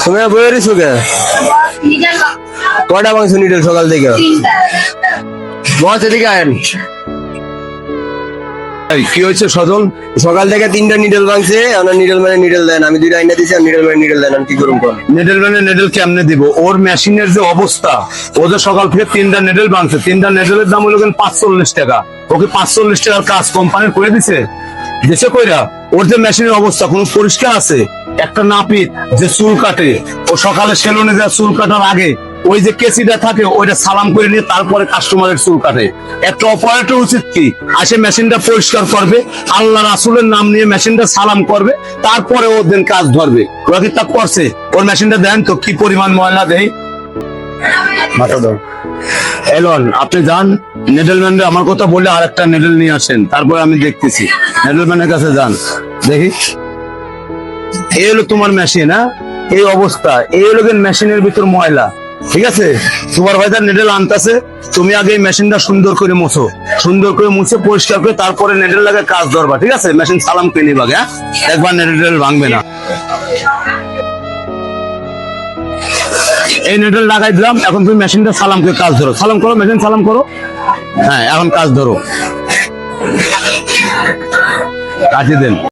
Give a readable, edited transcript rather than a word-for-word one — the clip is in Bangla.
তুমি বইয়ের সুখে কয়টা মাংস নিডেল সকাল থেকে বস এদিকে আয়েন। কি হয়েছে সজল? সকাল থেকে 3টা নিডেল ভাঙছে, আমরা নিডেল মানে নিডেল দেন, আমি 2টা আইনা দিছি, আর নিডেল মানে নিডেল দেন, আমি কি করুম কোন? নেডেল মানে নেডেল কেমনে দিব? ওর মেশিনের যে অবস্থা, ও যে সকাল থেকে 3টা নেডেল ভাঙছে, 3টা নেডেলের দাম হলো 540 টাকা। ওকে 540 টাকার কাজ কোম্পানি করে দিছে, দেশে কইরা। ওর যে মেশিনের অবস্থা কোনো পরিষ্কার আছে? একটা নাপিত যে চুল কাটে, ও সকালে সেলুনে যা চুল কাটার আগে ওই যে কেসিটা থাকে ওইটা সালাম করে নিয়ে তারপরে কাস্টমারের চুল কাটে। একটা অপারেটর উচিত কি আসে মেশিনটা পরিষ্কার করবে, আল্লাহ রাসূলের নাম নিয়ে মেশিনটা সালাম করবে, তারপরে ও দিন কাজ ধরবে। ওরা কি তা করছে? ওর মেশিনটা দেন তো কি পরিমাণ ময়লা দেয়। মাথা দাও। এলন, আপনি যান নেডেলম্যানরে আমার কথা বলে আর একটা নেডেল নিয়ে আসেন, তারপরে আমি দেখতেছি। নেডেলম্যানের কাছে যান, দেখি। এই হলো তোমার মেশিন, হ্যাঁ? এই অবস্থা, এই হলো মেশিনের ভিতর ময়লা। ঠিক আছে, সুপারভাইজার নেডেল আনতেছে, তুমি আগে এই মেশিনটা সুন্দর করে মুছো, সুন্দর করে মুছে পরিষ্কার করে তারপরে নেডেল লাগে কাজ ধরবা। ঠিক আছে, মেশিন সালাম করে নিবা, হ্যাঁ? একবার নেডেল ভাঙবে না। এই নেডেল লাগাই দিলাম, এখন তুমি মেশিনটা সালাম করে কাজ ধরো। সালাম করো, মেশিন সালাম করো। হ্যাঁ, এখন কাজ ধরো, কাটিয়ে দেন।